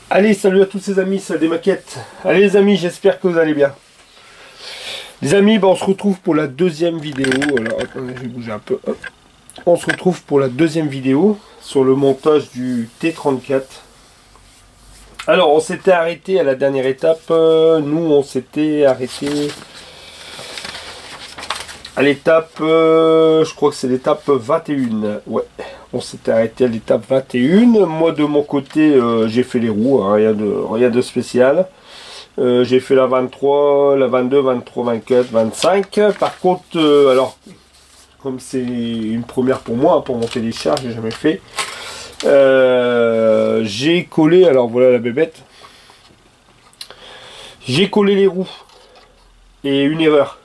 Allez, salut à tous ces amis, c'est des maquettes. Allez les amis, j'espère que vous allez bien. Les amis, on se retrouve pour la deuxième vidéo. Alors, attendez, je vais bouger un peu. Hop. On se retrouve pour la deuxième vidéo sur le montage du T34. Alors, on s'était arrêté à la dernière étape. Nous, on s'était arrêté à l'étape, je crois que c'est l'étape 21. Ouais, on s'était arrêté à l'étape 21. Moi, de mon côté, j'ai fait les roues, hein, rien de spécial. J'ai fait la 23, la 22, 23, 24, 25. Par contre, alors, comme c'est une première pour moi, hein, pour monter les charges, j'ai jamais fait. J'ai collé, alors voilà la bébête. J'ai collé les roues. Et une erreur.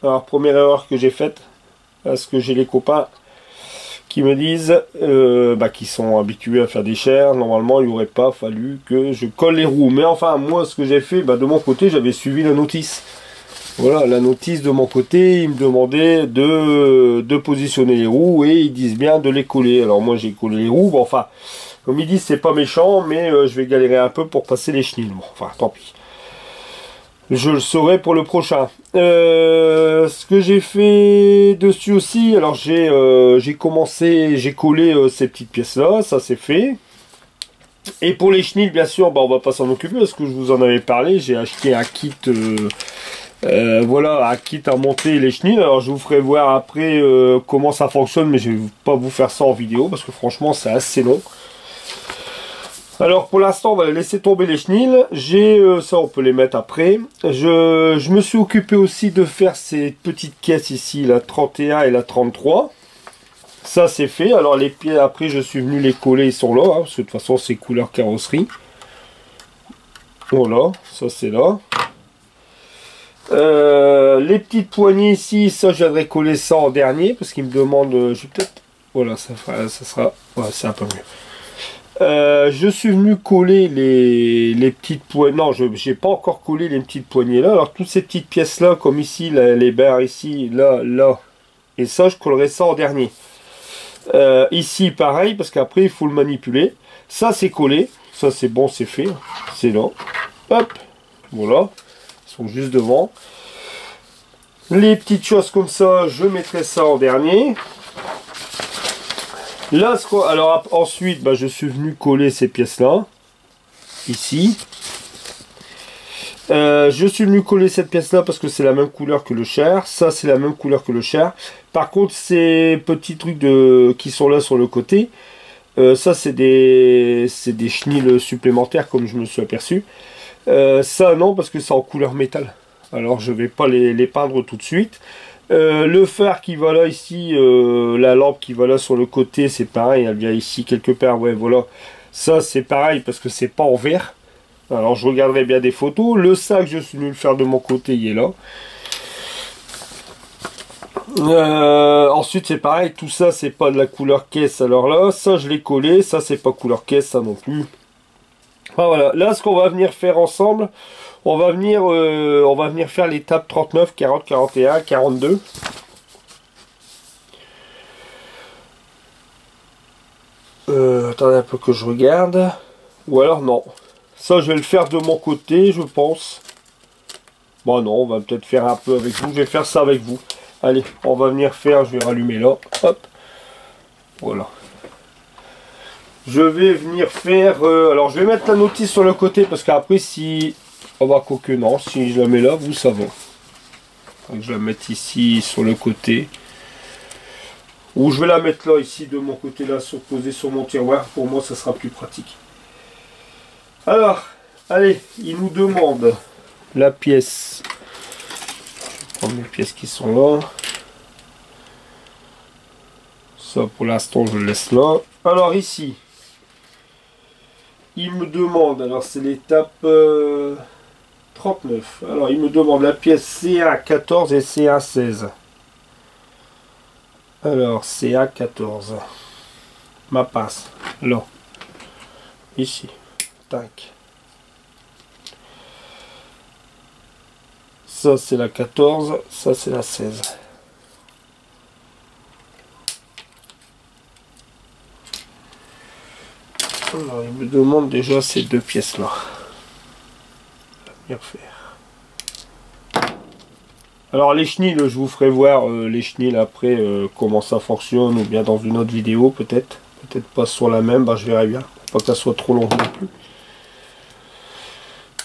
Alors, première erreur que j'ai faite, parce que j'ai les copains qui me disent, qui sont habitués à faire des chairs, normalement il n'aurait pas fallu que je colle les roues. Mais enfin, moi ce que j'ai fait, de mon côté, j'avais suivi la notice. Voilà, la notice de mon côté, ils me demandaient de positionner les roues et ils disent bien de les coller. Alors moi j'ai collé les roues, bon, enfin, comme ils disent, c'est pas méchant, mais je vais galérer un peu pour passer les chenilles. Bon, enfin, tant pis. Je le saurai pour le prochain. Ce que j'ai fait dessus aussi, alors j'ai collé ces petites pièces là, ça c'est fait. Et pour les chenilles, bien sûr, on va pas s'en occuper parce que je vous en avais parlé. J'ai acheté un kit, voilà, un kit à monter les chenilles. Alors je vous ferai voir après comment ça fonctionne, mais je vais pas vous faire ça en vidéo parce que franchement c'est assez long. Alors pour l'instant on va laisser tomber les chenilles. J'ai ça, on peut les mettre après. Je me suis occupé aussi de faire ces petites caisses ici, la 31 et la 33. Ça c'est fait. Alors les pieds après je suis venu les coller, ils sont là, hein, parce que de toute façon c'est couleur carrosserie. Voilà, ça c'est là. Les petites poignées ici, ça je viendrai coller ça en dernier parce qu'ils me demandent, je vais peut-être, voilà, ça sera, ouais, c'est un peu mieux. Je suis venu coller les petites poignées. Non, je n'ai pas encore collé les petites poignées là. Alors toutes ces petites pièces là, comme ici, les barres ici, là, là, et ça, je collerai ça en dernier. Ici, pareil, parce qu'après il faut le manipuler. Ça, c'est collé. Ça, c'est bon, c'est fait. C'est là. Hop, voilà. Ils sont juste devant. Les petites choses comme ça, je mettrai ça en dernier. Là, alors ensuite, je suis venu coller ces pièces-là, ici. Je suis venu coller cette pièce-là parce que c'est la même couleur que le chair. Ça, c'est la même couleur que le chair. Par contre, ces petits trucs qui sont là sur le côté, ça, c'est des chenilles supplémentaires, comme je me suis aperçu. Ça, non, parce que c'est en couleur métal. Alors, je vais pas les peindre tout de suite. Le phare qui va là ici, la lampe qui va là sur le côté, c'est pareil, elle vient ici quelque part, ouais, voilà. Ça c'est pareil parce que c'est pas en vert. Alors je regarderai bien des photos. Le sac, je suis venu le faire de mon côté, il est là. Ensuite c'est pareil, tout ça c'est pas de la couleur caisse. Alors là, ça je l'ai collé, ça c'est pas couleur caisse, ça non plus. Ah, voilà, là ce qu'on va venir faire ensemble, on va venir faire l'étape 39, 40, 41, 42. Attendez un peu que je regarde. Ou alors non. Ça je vais le faire de mon côté, je pense. Bon non, on va peut-être faire un peu avec vous. Je vais faire ça avec vous. Allez, on va venir faire, je vais rallumer là. Hop. Voilà. Je vais venir faire... alors je vais mettre la notice sur le côté parce qu'après si... On va quoique non, si je la mets là, vous savez. Donc je la mette ici sur le côté. Ou je vais la mettre là, ici de mon côté là, posée sur mon tiroir. Pour moi ça sera plus pratique. Alors, allez, il nous demande la pièce. Je vais prendre les pièces qui sont là. Ça pour l'instant je le laisse là. Alors ici, il me demande, alors c'est l'étape 39. Alors il me demande la pièce CA14 et CA16. Alors CA14. Ma passe. Là. Ici. Tac. Ça c'est la 14, ça c'est la 16. Alors, il me demande déjà ces deux pièces là. Bien faire. Alors les chenilles, je vous ferai voir les chenilles après comment ça fonctionne, ou bien dans une autre vidéo peut-être. Peut-être pas sur la même, bah, je verrai bien. Pas que ça soit trop long non plus.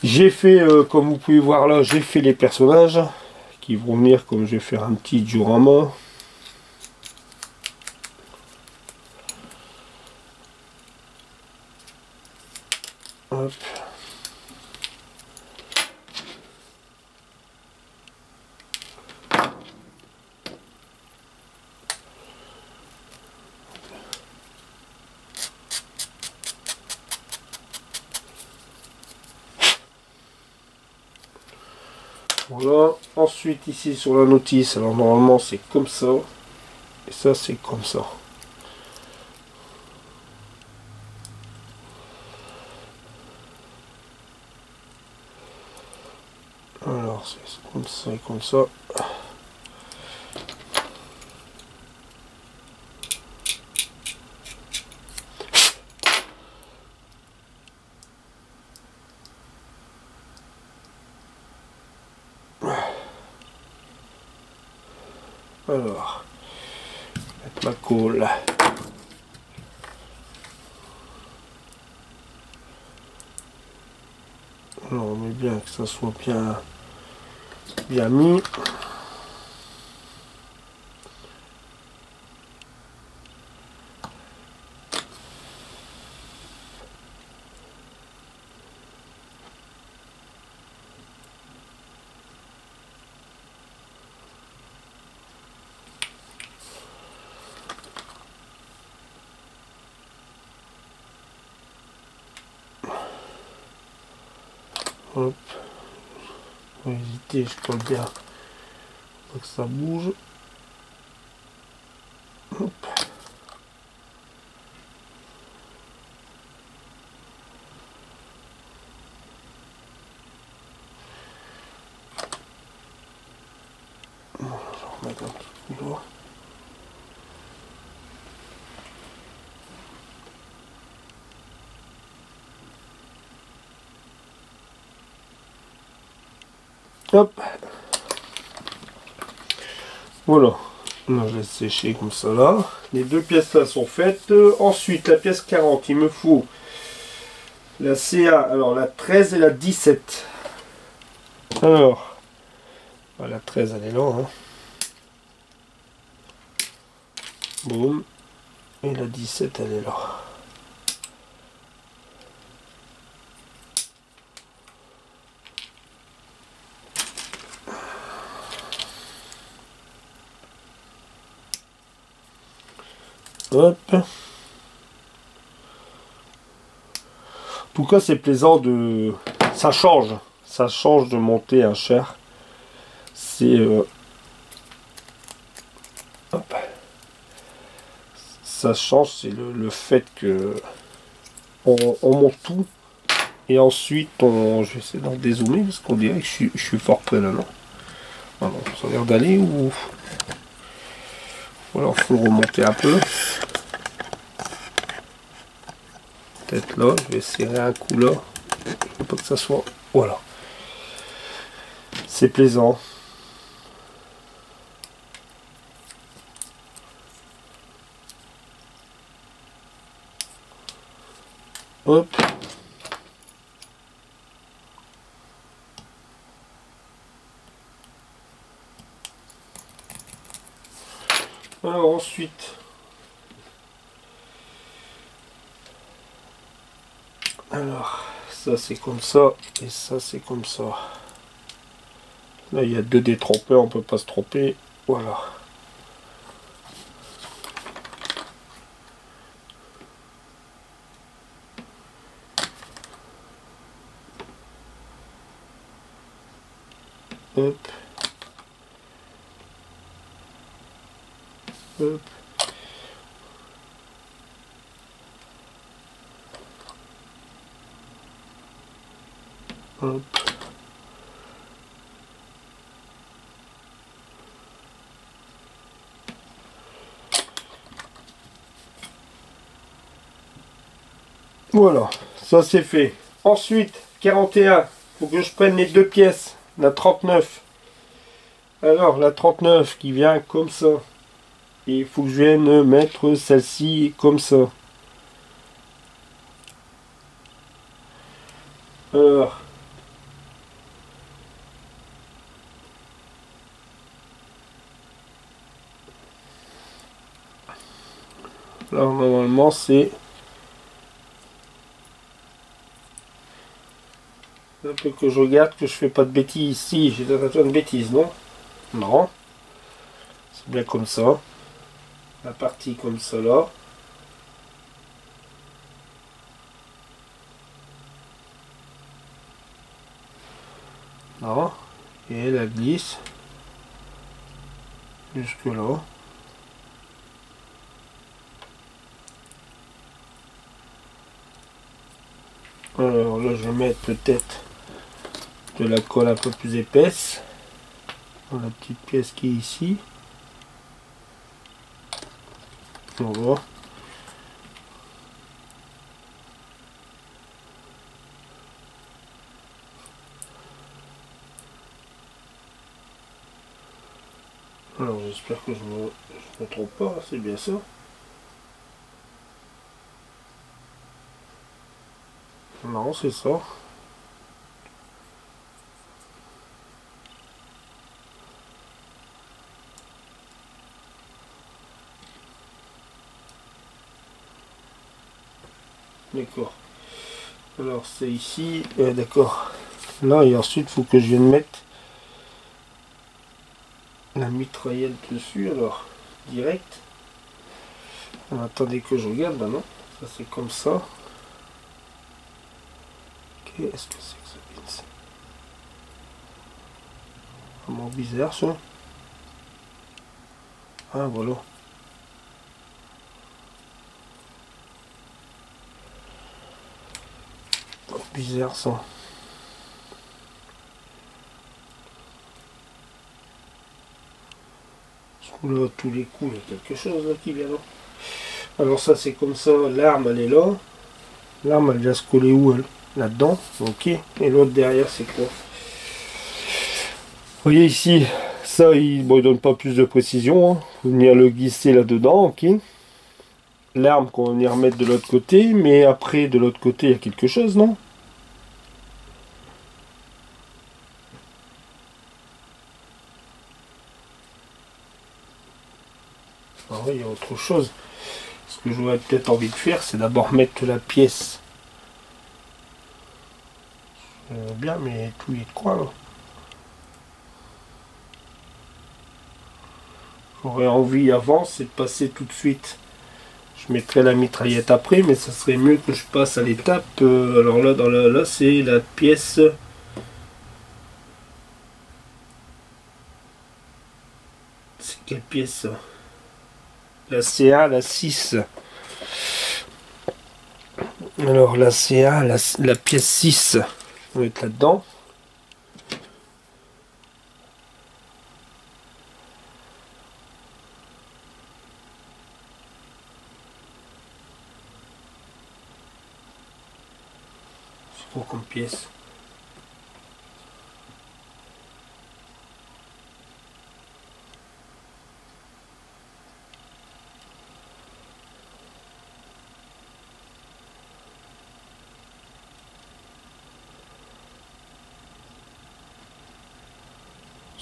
J'ai fait, comme vous pouvez voir là, j'ai fait les personnages qui vont venir, comme je vais faire un petit diorama. Hop. Voilà. Ensuite ici sur la notice, alors normalement c'est comme ça. Et ça c'est comme ça. Alors c'est comme ça et comme ça. Alors, mettre ma colle. Alors, on met bien que ça soit bien mis. Hop. Faut hésiter, je colle bien. Faut que ça bouge. Hop. Bon, je vais remettre un petit coup d'eau. Hop. Voilà. Là, je laisse sécher comme ça là. Les deux pièces là sont faites. Ensuite, la pièce 40, il me faut la CA, alors la 13 et la 17. Alors, la 13 elle est là. Hein. Boum. Et la 17 elle est là. Hop. En tout cas, c'est plaisant de... Ça change. Ça change de monter un char. C'est... Hop. Ça change, c'est le fait que... On monte tout. Et ensuite, je vais essayer d'en dézoomer parce qu'on dirait que je suis fort près là, non? Alors, ça a l'air d'aller ou... Alors, il faut le remonter un peu. Peut-être là, je vais serrer un coup là. Faut pas que ça soit... Voilà. C'est plaisant. Hop. Alors ensuite... Alors, ça c'est comme ça, et ça c'est comme ça. Là il y a deux détrompeurs, on peut pas se tromper. Voilà. Hop. Hop. Hop. Voilà, ça c'est fait. Ensuite, 41, faut que je prenne les deux pièces, la 39. Alors, la 39 qui vient comme ça. Et il faut que je vienne mettre celle-ci comme ça. Alors, normalement c'est un peu que je regarde que je fais pas de bêtises. Si, j'ai pas de bêtises, non? Non. C'est bien comme ça. La partie comme ça là. Non. Et elle glisse jusque là. Alors là, je vais mettre peut-être de la colle un peu plus épaisse dans la petite pièce qui est ici. Voilà. Alors j'espère que je me trompe pas, c'est bien ça. Non, c'est ça. D'accord. Alors c'est ici, d'accord. Là et ensuite il faut que je vienne mettre la mitraillette dessus, alors direct. Attendez que je regarde, bah non, ça c'est comme ça. Qu'est-ce que c'est que ça? Vraiment bizarre ça. Ah voilà. Bizarre ça. Là, tous les coups, il y a quelque chose là qui vient là. Alors ça c'est comme ça, l'arme elle est là. L'arme elle vient se coller où elle? Là-dedans, ok. Et l'autre derrière c'est quoi? Vous voyez ici, ça il ne donne pas plus de précision. Hein. Faut venir le glisser là-dedans, ok. L'arme qu'on va venir mettre de l'autre côté, mais après de l'autre côté il y a quelque chose, non? Ah oui, il y a autre chose. Ce que j'aurais peut-être envie de faire, c'est d'abord mettre la pièce. Bien, mais tout est quoi là? J'aurais envie avant, c'est de passer tout de suite. Je mettrai la mitraillette après, mais ça serait mieux que je passe à l'étape. Alors là, là c'est la pièce. C'est quelle pièce ça? La CA, la 6. Alors la CA, la pièce 6. On va mettre là-dedans. C'est quoi comme pièce?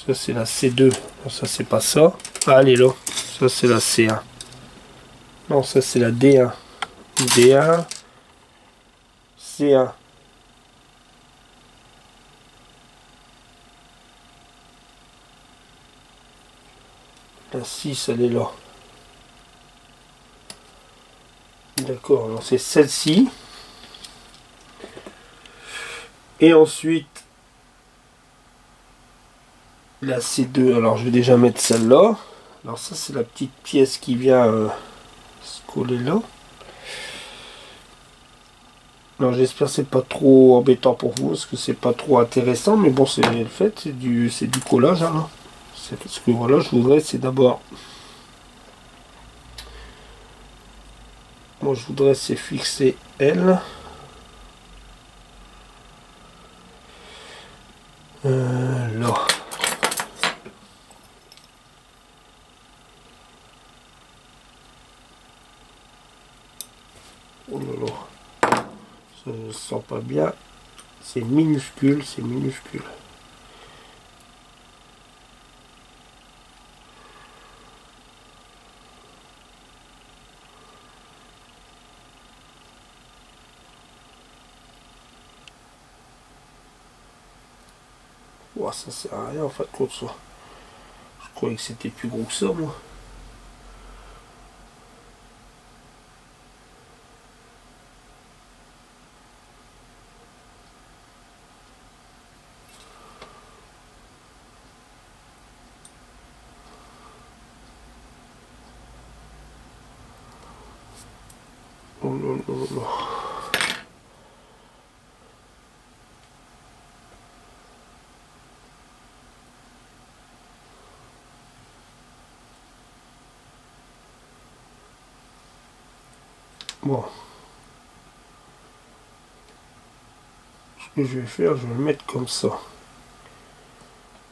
Ça c'est la C2. Non, ça c'est pas ça. Ah, elle est là. Ça c'est la C1. Non, ça c'est la D1. D1. C1. La 6, elle est là. D'accord, alors c'est celle-ci. Et ensuite, la C2. Alors je vais déjà mettre celle-là. Alors ça c'est la petite pièce qui vient se coller là. Alors j'espère que c'est pas trop embêtant pour vous, parce que c'est pas trop intéressant, mais bon c'est le fait, c'est du collage. Hein, c'est ce que voilà, je voudrais, c'est d'abord. Moi je voudrais c'est fixer elle. Là. Oh là là. Ça ne se sent pas bien. C'est minuscule, c'est minuscule. Oh, ça sert à rien en fait contre ça. Je croyais que c'était plus gros que ça moi. Oh là là là. Bon. Ce que je vais faire, je vais le mettre comme ça.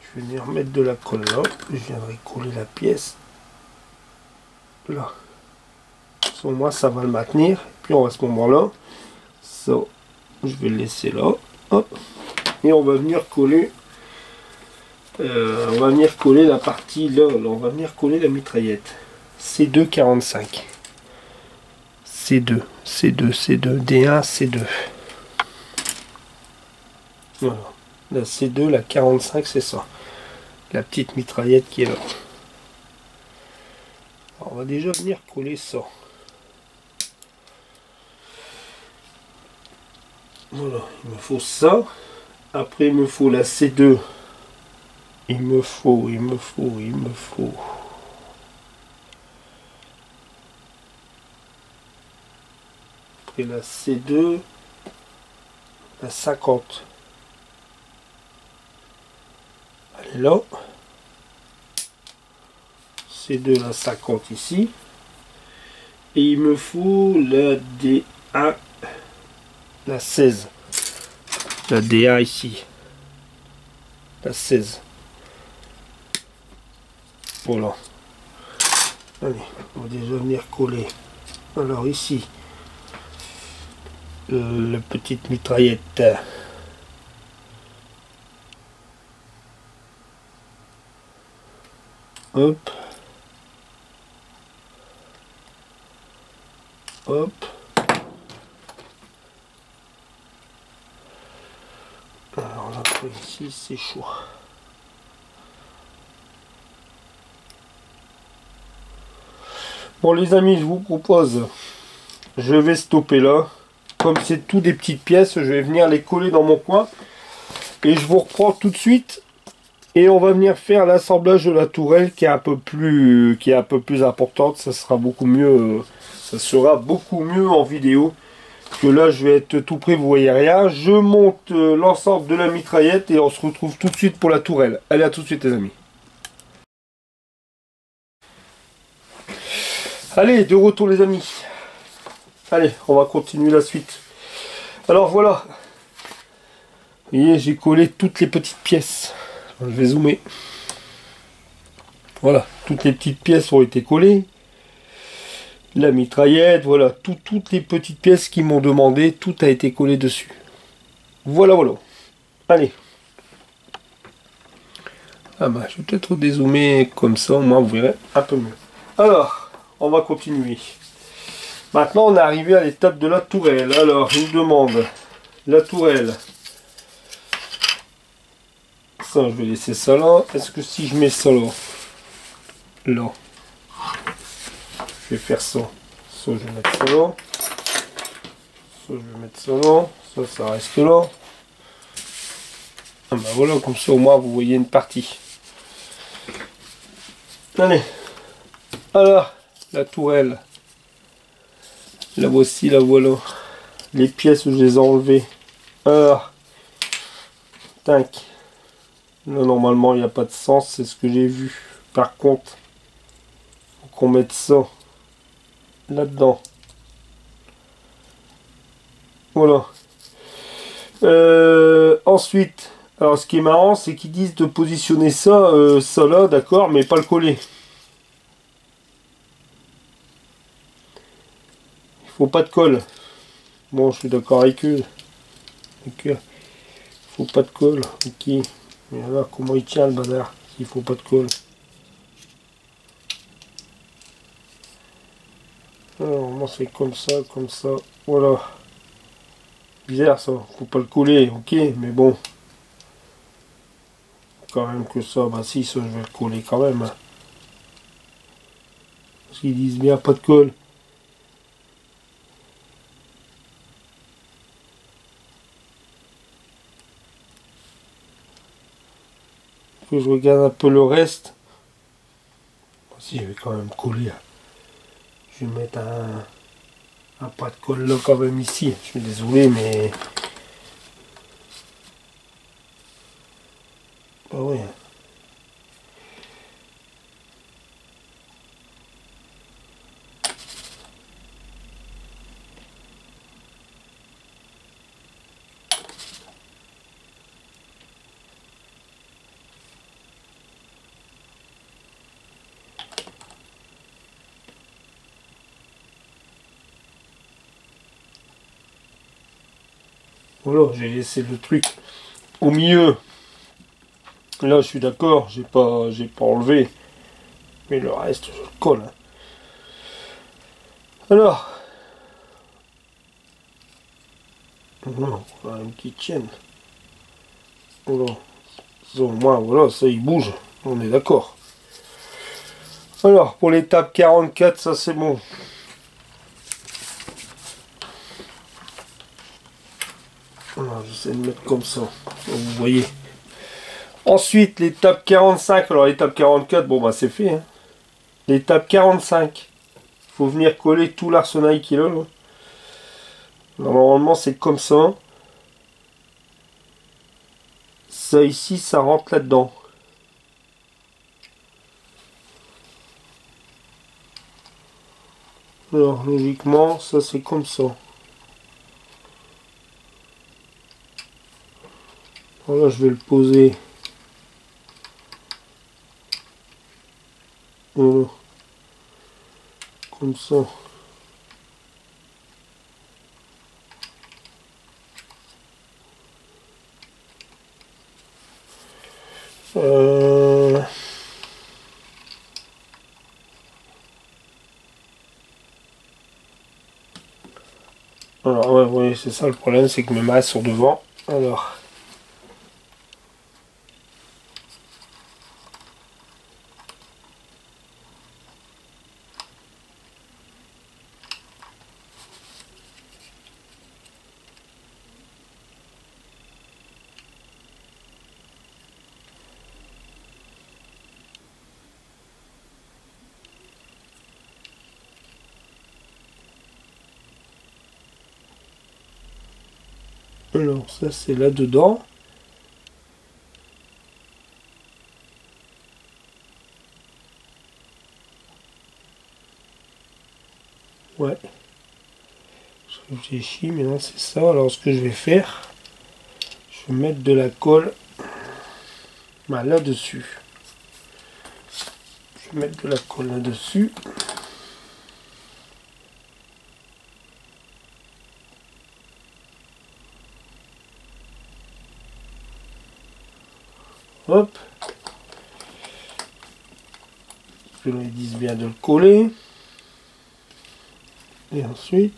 Je vais venir mettre de la colle là. Je viendrai coller la pièce là. Sur moi, ça va le maintenir. Puis à ce moment-là, ça, je vais le laisser là. Hop. Et on va venir coller. On va venir coller la partie là. On va venir coller la mitraillette. C2 45. C2, C2, C2, D1, C2. Voilà. La C2, la 45, c'est ça. La petite mitraillette qui est là. Alors, on va déjà venir coller ça. Voilà, il me faut ça. Après, il me faut la C2. Il me faut. Après la C2, la 50. Elle est là. C2, la 50 ici. Et il me faut la D1, la 16. La D1 ici. La 16. Voilà. Allez, on va déjà venir coller. Alors ici, la petite mitraillette. Hop. Hop. Alors là, ici, c'est chaud. Bon les amis, je vous propose, je vais stopper là. Comme c'est tout des petites pièces, je vais venir les coller dans mon coin. Et je vous reprends tout de suite. Et on va venir faire l'assemblage de la tourelle qui est un peu plus importante. Ça sera beaucoup mieux. Ça sera beaucoup mieux en vidéo. Que là, je vais être tout près, vous voyez rien. Je monte l'ensemble de la mitraillette et on se retrouve tout de suite pour la tourelle. Allez, à tout de suite les amis. Allez, de retour les amis. Allez, on va continuer la suite. Alors voilà. Vous voyez, j'ai collé toutes les petites pièces. Je vais zoomer. Voilà, toutes les petites pièces ont été collées. La mitraillette, voilà, toutes les petites pièces qui m'ont demandé, tout a été collé dessus. Voilà, voilà. Allez. Ah bah, je vais peut-être dézoomer comme ça, au moins vous verrez un peu mieux. Alors, on va continuer. Maintenant, on est arrivé à l'étape de la tourelle. Alors, il me demande la tourelle. Ça, je vais laisser ça là. Est-ce que si je mets ça là, là, je vais faire ça. Ça, je vais mettre ça là. Ça, je vais mettre ça là. Ça, ça reste là. Ah bah voilà, comme ça au moins vous voyez une partie. Allez. Alors, la tourelle. La voici, la voilà. Les pièces, je les ai enlevées. Alors, tac. Là, normalement, il n'y a pas de sens, c'est ce que j'ai vu. Par contre, faut qu'on mette ça là-dedans. Voilà. Ensuite, Alors ce qui est marrant, c'est qu'ils disent de positionner ça, ça là, d'accord, mais pas le coller. Il faut pas de colle. Bon, je suis d'accord avec eux. Ok. Faut pas de colle. Ok. Mais alors, comment il tient le bazar s'il faut pas de colle? Alors, moi c'est comme ça, comme ça. Voilà. Bizarre ça. Faut pas le coller. Ok, mais bon. Quand même que ça, bah si, ça je vais le coller quand même. Hein. Parce qu'ils disent bien pas de colle. Que je regarde un peu le reste. Si, je vais quand même coller. Je vais mettre un pas de colle là quand même ici. Je suis désolé, mais... Ah ouais. Voilà, j'ai laissé le truc au milieu. Là, je suis d'accord, j'ai pas enlevé. Mais le reste, je le colle. Hein. Alors, non, voilà, une petite chaîne. Voilà. Ça, au moins, voilà, ça il bouge. On est d'accord. Alors, pour l'étape 44, ça c'est bon. Voilà, j'essaie de mettre comme ça. Vous voyez. Ensuite, l'étape 45. Alors, l'étape 44, bon, bah, c'est fait. Hein. L'étape 45. Il faut venir coller tout l'arsenal qui est là. Normalement, c'est comme ça. Ça, ici, ça rentre là-dedans. Alors, logiquement, ça, c'est comme ça. Voilà, je vais le poser. Voilà. Comme ça. Alors, ouais, ouais, c'est ça le problème, c'est que mes masses sont devant. Alors. Alors, ça c'est là-dedans. Ouais. Je réfléchis, mais non, c'est ça. Alors, ce que je vais faire, je vais mettre de la colle bah, là-dessus. Je vais mettre de la colle là-dessus. Hop. Je lui dis bien de le coller. Et ensuite.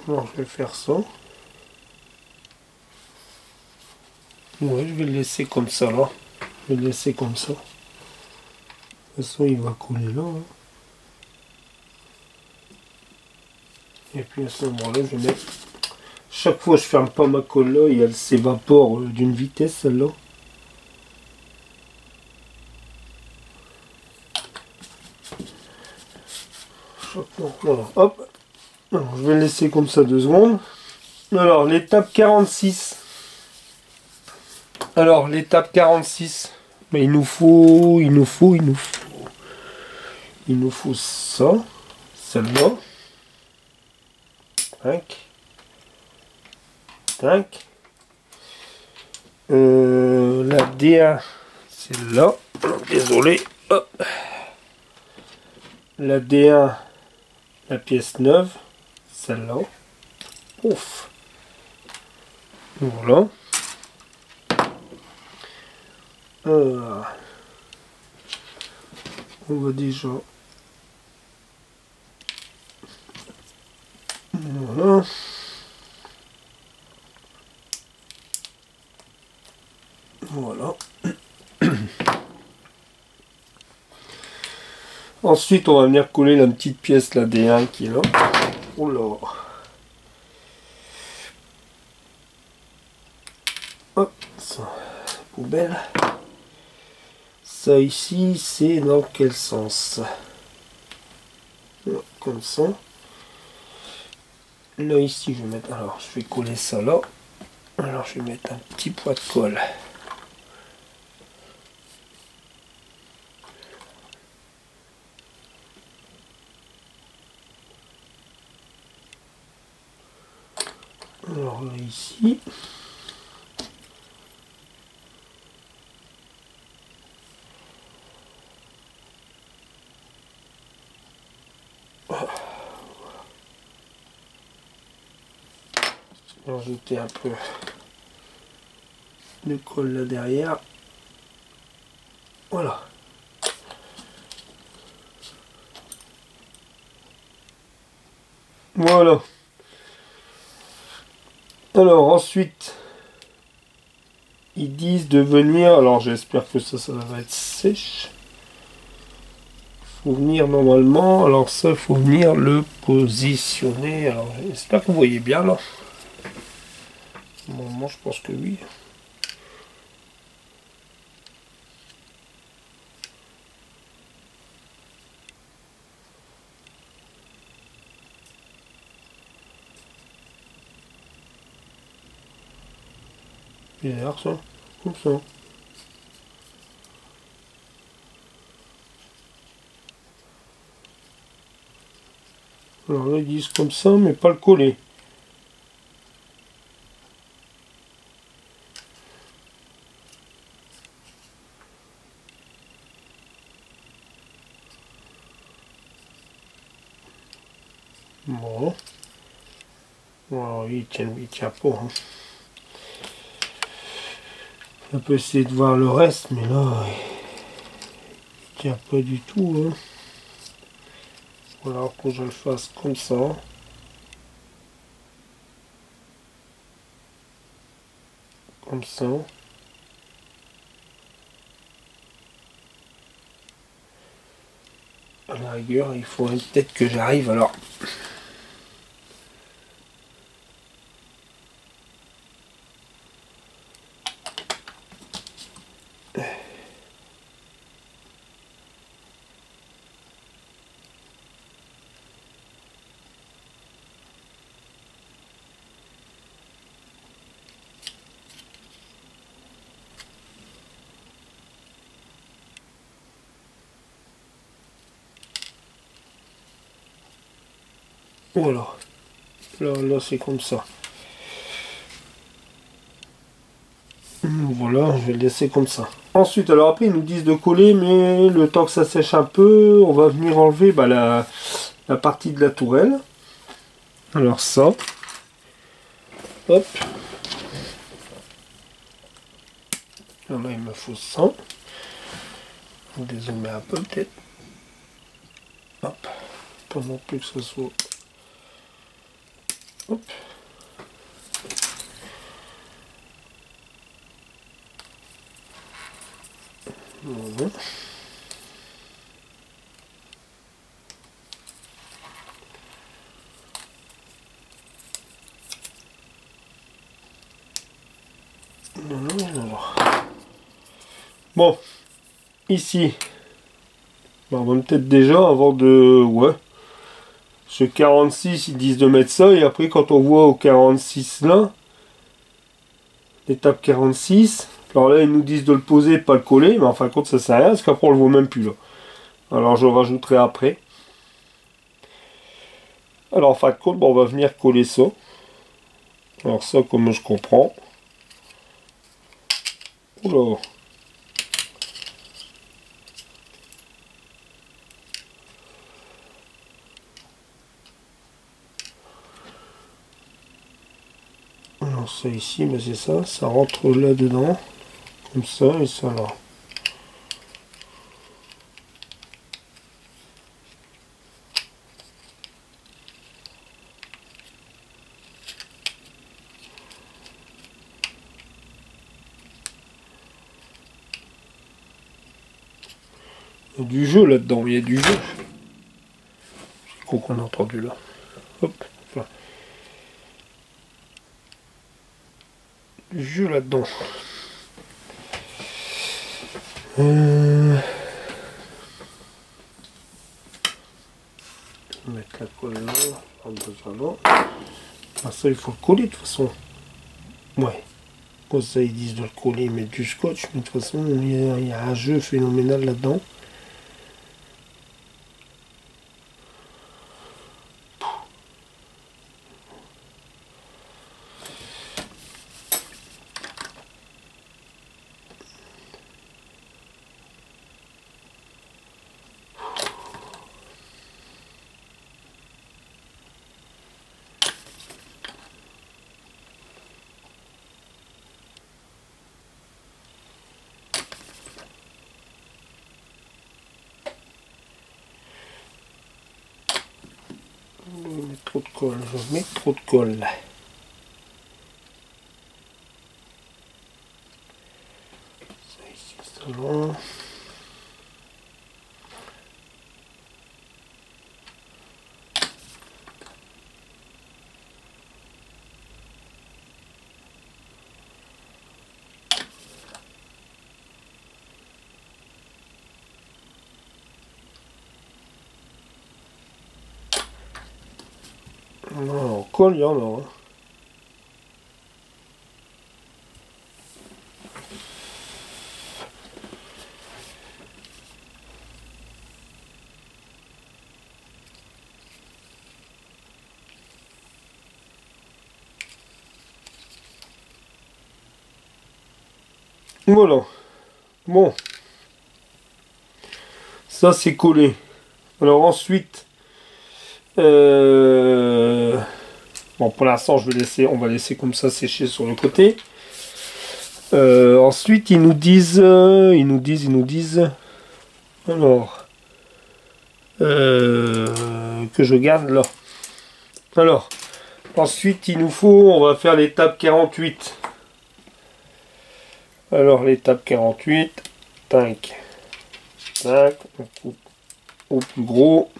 Alors, je vais faire ça. Ouais, je vais le laisser comme ça là. Je vais le laisser comme ça. De toute façon, il va coller là. Hein. Et puis à ce moment-là, je vais mettre. Chaque fois, je ferme pas ma colle là et elle s'évapore d'une vitesse celle-là. Chaque fois, voilà. Hop. Alors, je vais le laisser comme ça 2 secondes. Alors, l'étape 46. Alors, l'étape 46. Mais il nous faut ça. Celle-là. Tac. Tac. La D1, c'est là. Désolé. Hop. La D1, la pièce neuve. Celle-là. Ouf. Voilà. On va déjà... Voilà. Voilà. Ensuite, on va venir coller la petite pièce, la D1 qui est là. Oh là. Hop, ça, poubelle. Ça ici, c'est dans quel sens? Comme ça. Là ici, je vais mettre. Alors, je vais coller ça là. Alors, je vais mettre un petit poids de colle. Alors là ici. Rajouter un peu de colle là derrière. Voilà. Voilà. Alors ensuite, ils disent de venir. Alors j'espère que ça va être sèche. Faut venir normalement. Alors ça, il faut venir le positionner. Alors j'espère que vous voyez bien là. Bon, moi je pense que oui. Bizarre ça. Comme ça. Alors là ils disent comme ça, mais pas le coller. Bon. Alors, il tient pas. Hein. On peut essayer de voir le reste, mais là, il tient pas du tout. Hein. Voilà, que je le fasse comme ça. Comme ça. À la rigueur, il faudrait peut-être que j'arrive alors. Voilà. Là c'est comme ça. Voilà, je vais le laisser comme ça. Ensuite, alors après, ils nous disent de coller, mais le temps que ça sèche un peu, on va venir enlever la partie de la tourelle. Alors ça. Hop. Alors là, il me faut ça. On va dézoomer un peu peut-être. Hop. Pas non plus que ce soit... Hop. Voilà. Bon, ici, on va peut-être déjà avant de... Ouais, Ce 46, ils disent de mettre ça, et après quand on voit au 46 là, l'étape 46, alors là ils nous disent de le poser, pas le coller, mais en fin de compte ça sert à rien, parce qu'après on le voit même plus là. Alors je le rajouterai après. Alors en fin de compte, bon, on va venir coller ça. Alors ça, comme je comprends. Oula. Alors ça ici, mais c'est ça, ça rentre là-dedans. Comme ça, et ça là. Il y a du jeu là-dedans, il y a du jeu. C'est quoi qu'on a entendu là. Hop. Enfin. Du jeu là-dedans. Mettre la colle là. Pas besoin là. Ah, ça, il faut le coller de toute façon. Ouais. Comme ça, ils disent de le coller, mettre du scotch. Mais de toute façon, il y a un jeu phénoménal là-dedans. Trop de colle, je mets trop de colle là. Ça ici, ça là. Non, colle, il y en a. Hein. Voilà. Bon. Ça, c'est collé. Alors ensuite... Bon, pour l'instant, on va laisser comme ça sécher sur le côté. Ensuite, ils nous disent, alors, que je garde là. Alors, ensuite, il nous faut, on va faire l'étape 48. Alors, l'étape 48, tac, tac, on coupe au plus gros.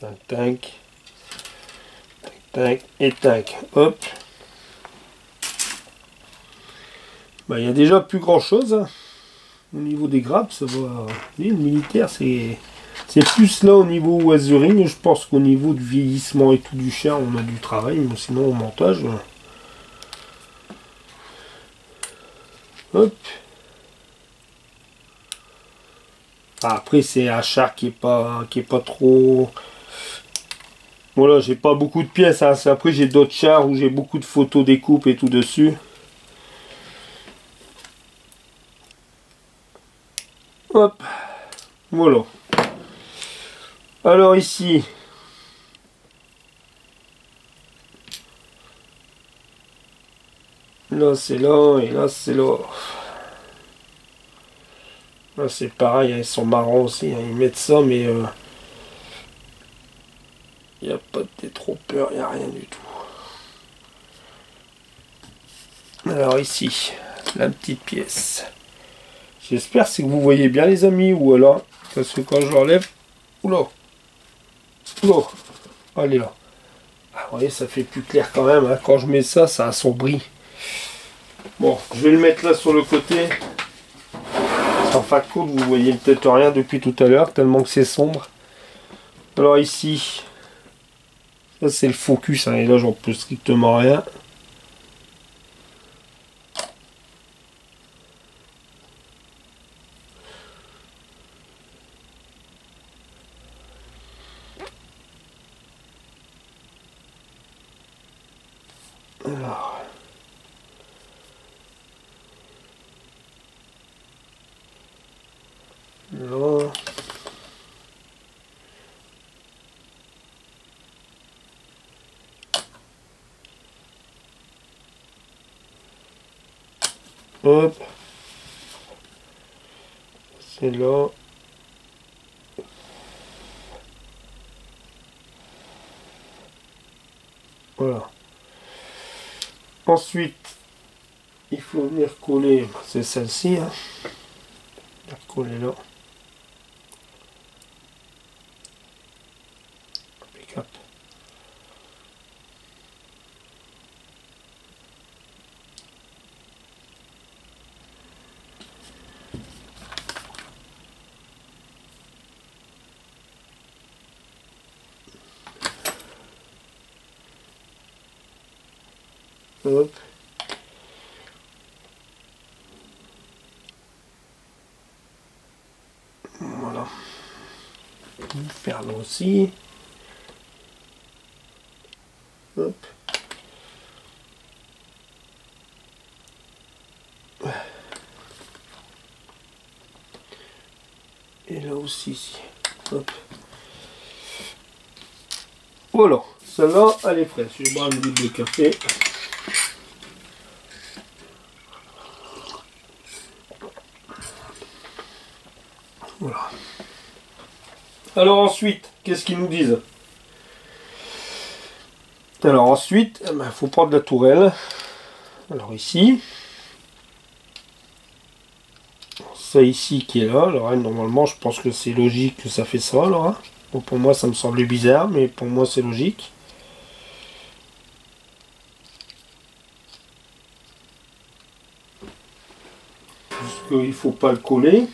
Tac, tac, tac, tac, et tac, hop. Bah, il y a déjà plus grand chose hein. Au niveau des grappes, ça va. Le militaire, c'est plus là au niveau oiserie. Je pense qu'au niveau du vieillissement et tout du chien, on a du travail, mais sinon au montage. Hop. Après, c'est un char qui est pas trop. Voilà, j'ai pas beaucoup de pièces. Hein. Après, j'ai d'autres chars où j'ai beaucoup de photos découpes et tout dessus. Hop. Voilà. Alors ici. Là, c'est là et là, c'est là. Là, c'est pareil. Hein, ils sont marrants aussi. Hein, ils mettent ça, mais... il n'y a pas de détrompeur, il n'y a rien du tout. Alors ici, la petite pièce. J'espère que vous voyez bien les amis, ou alors, parce que quand je l'enlève, oula, oula, allez là. Ah, vous voyez, ça fait plus clair quand même, hein. Quand je mets ça, ça assombrit. Bon, je vais le mettre là sur le côté. En fin de compte, vous voyez peut-être rien depuis tout à l'heure, tellement que c'est sombre. Alors ici, ça c'est le focus, hein, et là j'en peux strictement rien. Alors. Là. Hop. C'est là. Voilà. Ensuite, il faut venir coller, c'est celle-ci, hein. Coller là. Impeccable. Hop. Voilà. Faire là aussi. Hop. Et là aussi ici. Hop. Voilà. Celle-là, elle est fraîche. Je vais boire une goutte de café. Voilà. Alors ensuite, qu'est-ce qu'ils nous disent? Alors ensuite, il faut prendre la tourelle. Alors ici. Ça ici qui est là. Alors normalement, je pense que c'est logique que ça fait ça. Alors, hein. Bon, pour moi, ça me semblait bizarre, mais pour moi, c'est logique. Parce qu'il ne faut pas le coller.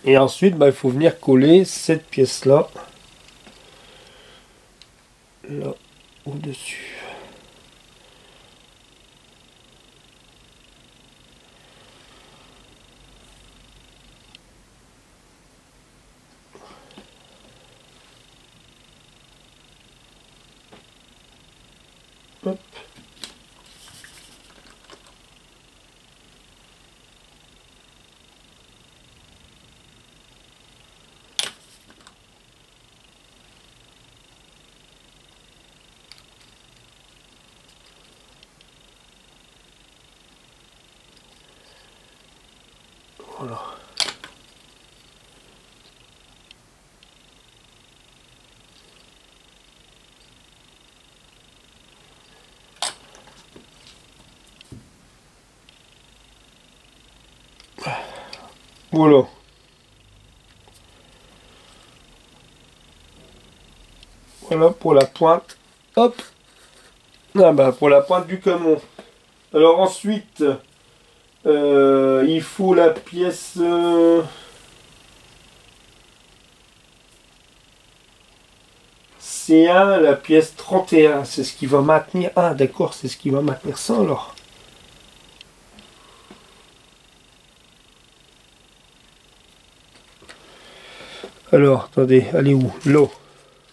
Et ensuite, il faut venir coller cette pièce-là. Là, au-dessus. Hop. Voilà. Voilà. Voilà pour la pointe. Hop. Ah bah pour la pointe du canon. Alors ensuite, il faut la pièce. C1, la pièce 31. C'est ce qui va maintenir. Ah d'accord, c'est ce qui va maintenir ça alors. Alors, attendez, elle est où? Là.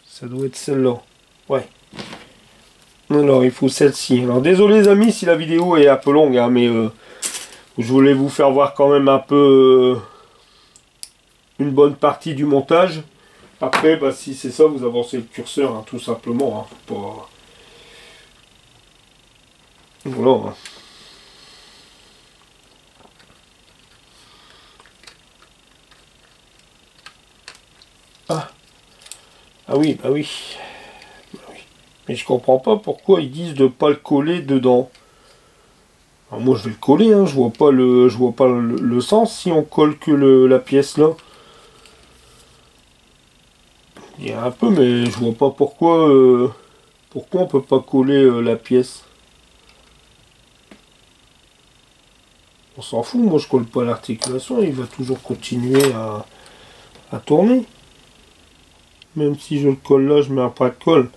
Ça doit être celle-là. Ouais. Alors, il faut celle-ci. Alors, désolé les amis si la vidéo est un peu longue, hein, mais je voulais vous faire voir quand même un peu une bonne partie du montage. Après, bah, si c'est ça, vous avancez le curseur, hein, tout simplement. Hein, faut pas... Voilà. Hein. Ah oui, bah oui. Bah oui. Mais je comprends pas pourquoi ils disent de pas le coller dedans. Alors moi je vais le coller, hein, je vois pas le sens si on colle que la pièce là. Il y a un peu, mais je vois pas pourquoi on peut pas coller la pièce. On s'en fout, moi je colle pas l'articulation, il va toujours continuer à tourner. Même si je le colle là, je mets un pas de colle.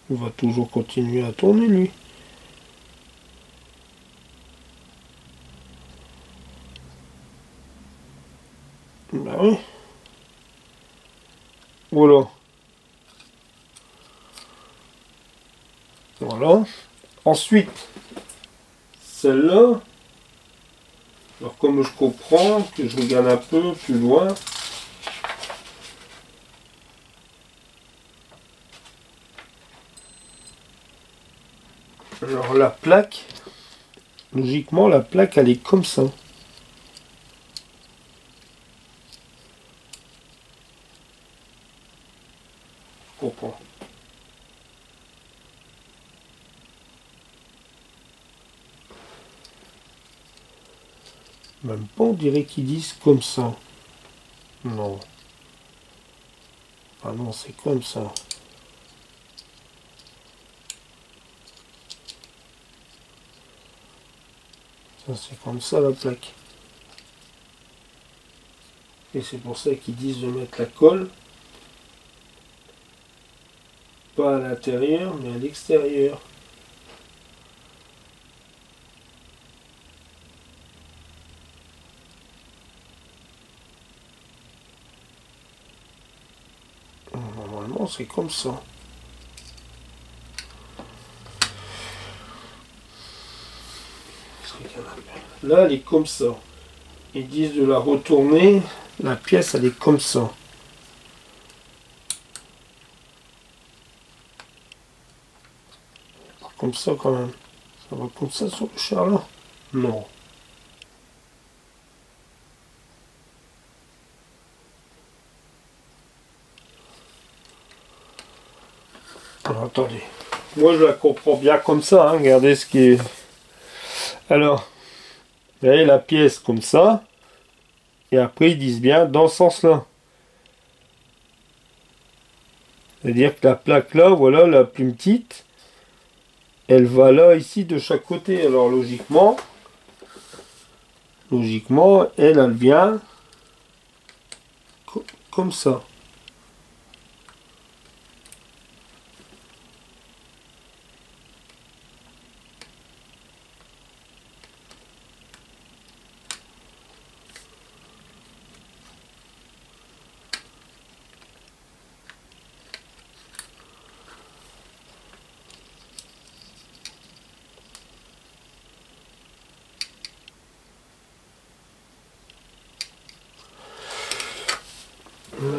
Il va toujours continuer à tourner lui. Bah oui. Voilà. Voilà. Ensuite, celle-là. Alors comme je comprends, que je regarde un peu plus loin. Alors la plaque, logiquement la plaque elle est comme ça. Je comprends. Même pas, on dirait qu'ils disent comme ça. Non. Ah non, c'est comme ça. Ça, c'est comme ça la plaque. Et c'est pour ça qu'ils disent de mettre la colle. Pas à l'intérieur, mais à l'extérieur. Normalement, c'est comme ça. Là, elle est comme ça. Ils disent de la retourner. La pièce, elle est comme ça. Pas comme ça quand même. Ça va comme ça sur le char-là? Non. Alors, attendez. Moi, je la comprends bien comme ça. Hein. Regardez ce qui est... Alors, vous voyez la pièce comme ça. Et après, ils disent bien dans ce sens-là. C'est-à-dire que la plaque là, voilà, la plus petite, elle va là, ici, de chaque côté. Alors, logiquement, elle vient comme ça.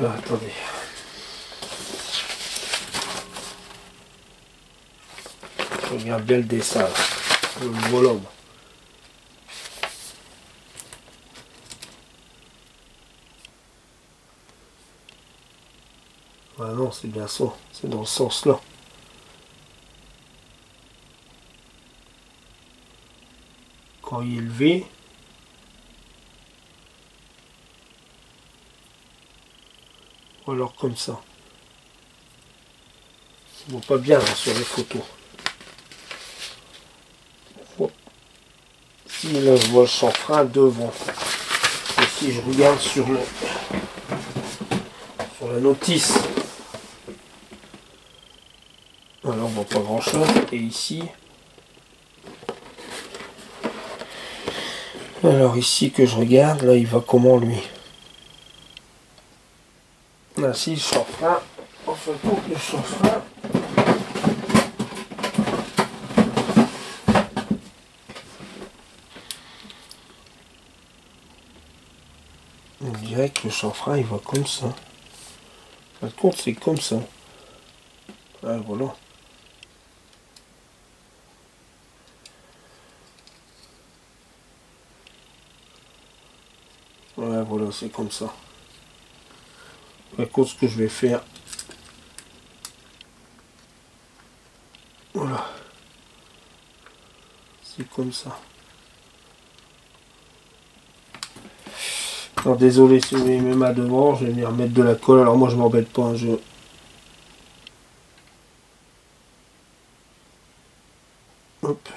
Attendez. Je regarde bien le dessin. Voilà. Ah non, c'est bien ça. C'est dans ce sens-là. Quand il est levé, ou alors comme ça. On voit pas bien là, sur les photos. Si là je vois le chanfrein devant. Et si je regarde sur la notice, alors on voit pas grand chose. Et ici, alors ici que je regarde, là il va comment lui? Là si le chanfrein, en photo le chanfrein. On dirait que le chanfrein il va comme ça. Par contre c'est comme ça. Ah voilà. Ouais voilà, c'est comme ça. Par contre ce que je vais faire. Voilà. C'est comme ça. Alors désolé si vous voyez mes mains devant, je vais venir mettre de la colle. Alors moi je m'embête pas, hein, hop.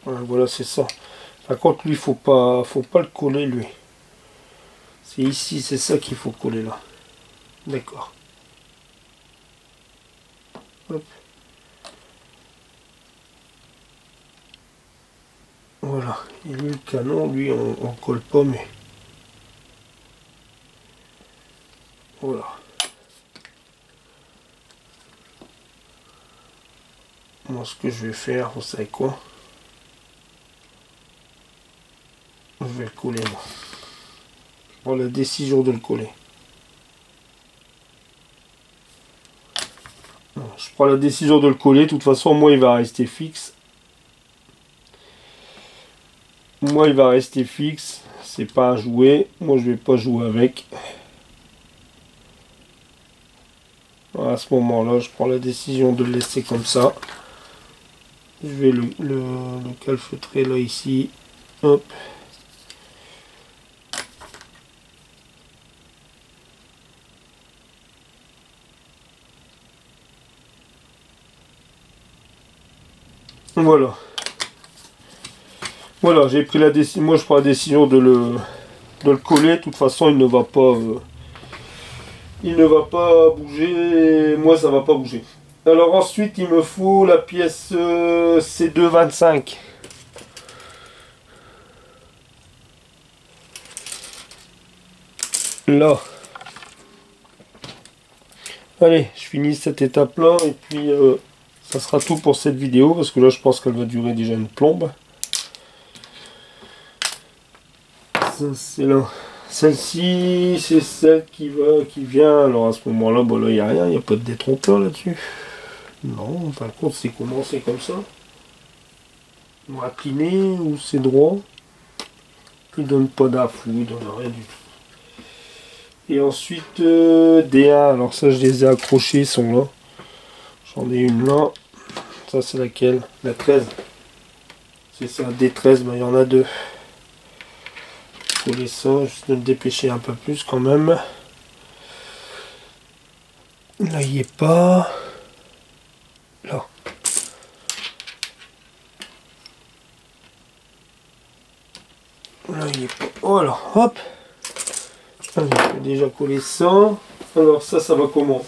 Ouais, voilà, c'est ça. Par contre, lui, faut pas le coller, lui. C'est ici, c'est ça qu'il faut coller là. D'accord. Hop. Voilà. Et lui, le canon, lui, on colle pas, mais... Voilà. Moi, ce que je vais faire, vous savez quoi? Je vais le coller, moi. Je prends la décision de le coller. Je prends la décision de le coller. De toute façon, moi, il va rester fixe. Moi, il va rester fixe. C'est pas à jouer. Moi, je vais pas jouer avec. À ce moment-là, je prends la décision de le laisser comme ça. Je vais le calfeutrer là, ici. Hop. Voilà. Voilà, j'ai pris la décision. Moi, je prends la décision de le coller. De toute façon, il ne va pas bouger. Moi, ça va pas bouger. Alors ensuite, il me faut la pièce C225. Là. Allez, je finis cette étape-là et puis ça sera tout pour cette vidéo parce que là, je pense qu'elle va durer déjà une plombe. Ça, c'est là. Celle-ci, c'est celle qui vient. Alors à ce moment-là, bon là, il n'y a rien, il n'y a pas de détrompeur là-dessus. Non, en fin de compte, c'est commencé comme ça. Incliné ou c'est droit. Il donne pas d'afflux, il donne rien du tout. Et ensuite, D1, alors ça je les ai accrochés, ils sont là. J'en ai une là. Ça c'est laquelle? La 13. C'est ça, D13, mais il y en a deux. Coller ça, juste de me dépêcher un peu plus quand même. Là il n'y est pas. Là. Là il est pas. Voilà, hop. Je peux déjà coller ça. Alors ça va comment?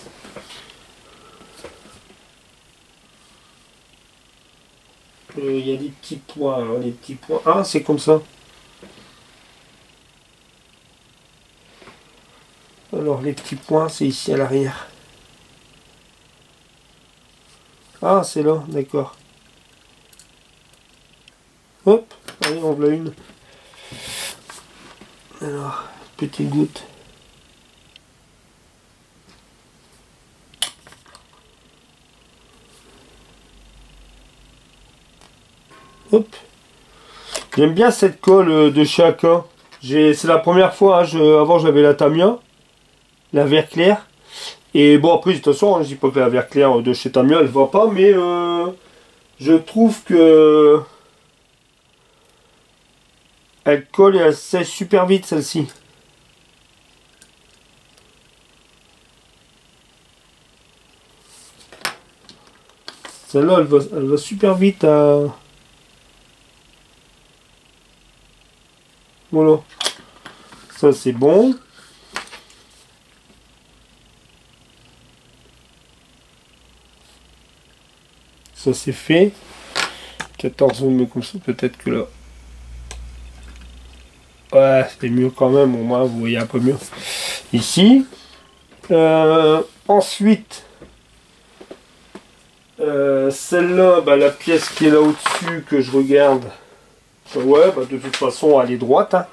Il y a des petits points. Alors les petits points. Ah, c'est comme ça. Alors les petits points, c'est ici à l'arrière. Ah, c'est là, d'accord. Hop, allez, on voit une. Alors, petite goutte. Hop. J'aime bien cette colle de chez Aka. C'est la première fois, hein, avant j'avais la Tamiya, la vert clair. Et bon après de toute façon, hein, je dis pas que la vert clair de chez Tamiya elle va pas, mais je trouve que elle colle et elle sèche super vite celle-ci. Celle-là elle va super vite à... Voilà. Ça c'est bon. Ça c'est fait. 14 mais comme ça peut-être que là. Ouais, c'est mieux quand même, au moins vous voyez un peu mieux. Ici. Ensuite, celle-là, bah, la pièce qui est là au-dessus que je regarde. Ouais, bah, de toute façon elle est droite. Hein.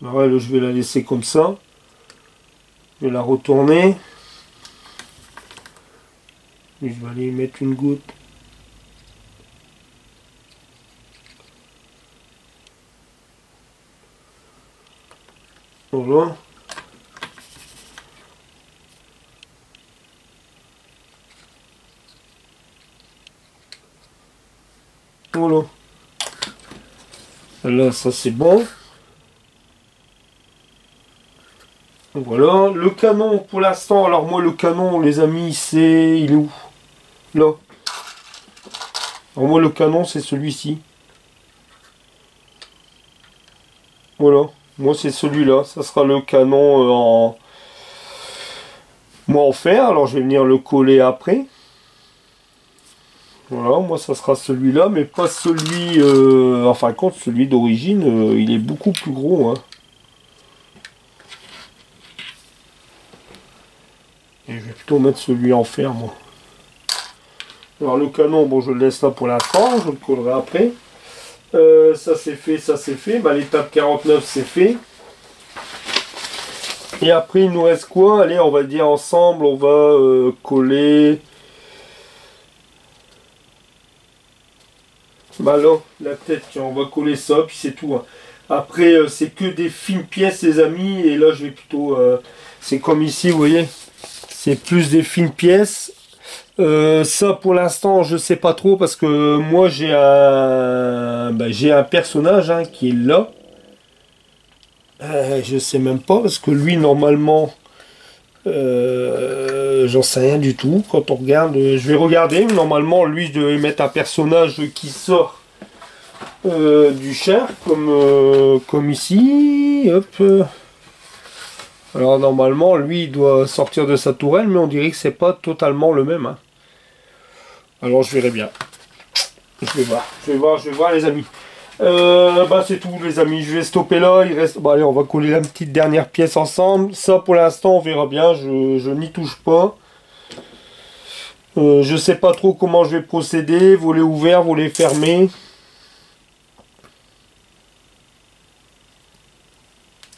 Alors, ouais, là, je vais la laisser comme ça. Je vais la retourner. Et je vais aller mettre une goutte. Voilà. Voilà. Là, ça c'est bon. Voilà. Le canon pour l'instant. Alors moi le canon, les amis, il est où? Là. Alors moi le canon c'est celui-ci. Voilà, moi c'est celui-là, ça sera le canon en fer, alors je vais venir le coller après. Voilà, moi ça sera celui-là, mais pas celui, en fin de compte, celui d'origine, il est beaucoup plus gros. Hein. Et je vais plutôt mettre celui en fer, moi. Alors le canon, bon je le laisse là pour l'instant, je le collerai après. Ça c'est fait, ça c'est fait. Bah, l'étape 49 c'est fait. Et après il nous reste quoi? Allez, on va dire ensemble, on va coller. Bah là, la tête, tiens, on va coller ça, puis c'est tout. Hein. Après, c'est que des fines pièces, les amis. Et là, je vais plutôt... c'est comme ici, vous voyez. C'est plus des fines pièces. Ça, pour l'instant, je sais pas trop. Parce que moi, j'ai un personnage hein, qui est là. Je sais même pas. Parce que lui, normalement... j'en sais rien du tout. Quand on regarde, je vais regarder. Normalement, lui, je devais mettre un personnage qui sort du char, comme ici. Hop. Alors normalement, lui, il doit sortir de sa tourelle, mais on dirait que c'est pas totalement le même. Hein. Alors je verrai bien. Je vais voir, les amis. Bah c'est tout les amis, je vais stopper là, il reste... Bah allez, on va coller la petite dernière pièce ensemble. Ça pour l'instant on verra bien, je n'y touche pas. Je sais pas trop comment je vais procéder, volet ouvert, volet fermé.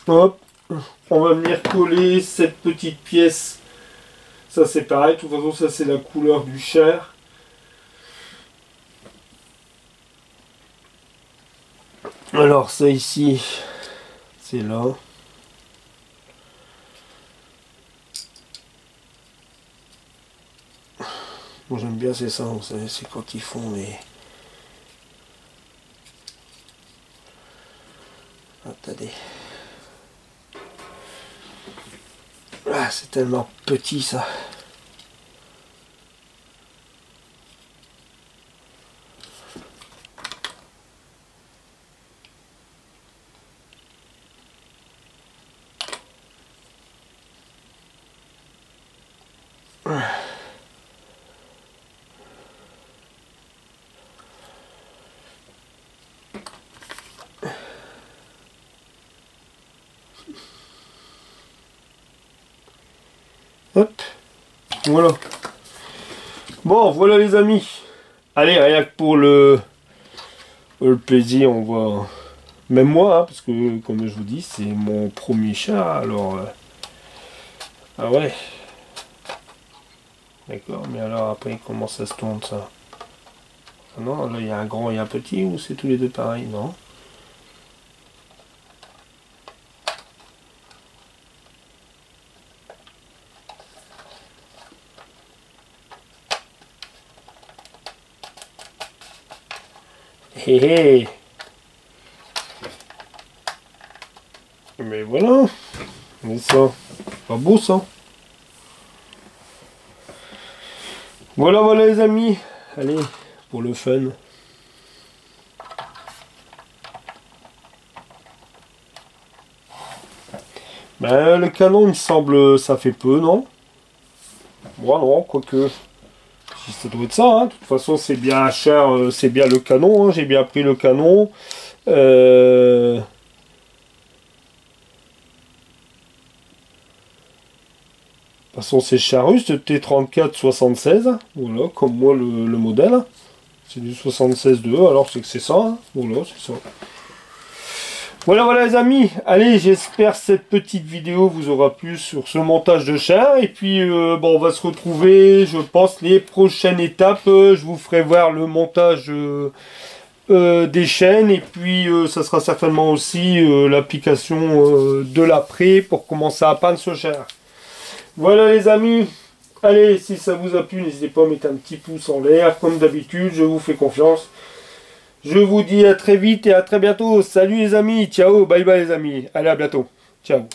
Hop, on va venir coller cette petite pièce. Ça c'est pareil, de toute façon ça c'est la couleur du char. Alors ça ici, c'est là. Moi j'aime bien c'est ça, vous savez, c'est quand ils font les... Attendez. Ah, c'est tellement petit ça. Hop, voilà. Bon, voilà les amis. Allez, rien que pour le plaisir, on va... Même moi, hein, parce que comme je vous dis, c'est mon premier chat, alors... Ah ouais. D'accord, mais alors après, comment ça se tourne ça? Ah non, là il y a un grand et un petit, ou c'est tous les deux pareils? Non. Hé hé. Mais voilà. Mais ça, pas beau ça. Voilà, voilà les amis. Allez, pour le fun. Ben, le canon, il me semble, ça fait peu, non? Moi, non, quoique... Ça doit être ça, hein. De toute façon c'est bien cher, c'est bien le canon, hein. J'ai bien pris le canon. De toute façon c'est Charus, T34-76, voilà, comme moi le modèle. C'est du 76.2, alors c'est que c'est ça, hein. Voilà, c'est ça. Voilà, voilà les amis, allez, j'espère cette petite vidéo vous aura plu sur ce montage de char. Et puis, bon, on va se retrouver, je pense, les prochaines étapes. Je vous ferai voir le montage des chaînes. Et puis, ça sera certainement aussi l'application de l'après pour commencer à peindre ce char. Voilà les amis, allez, si ça vous a plu, n'hésitez pas à mettre un petit pouce en l'air. Comme d'habitude, je vous fais confiance. Je vous dis à très vite et à très bientôt. Salut les amis, ciao, bye bye les amis. Allez, à bientôt. Ciao.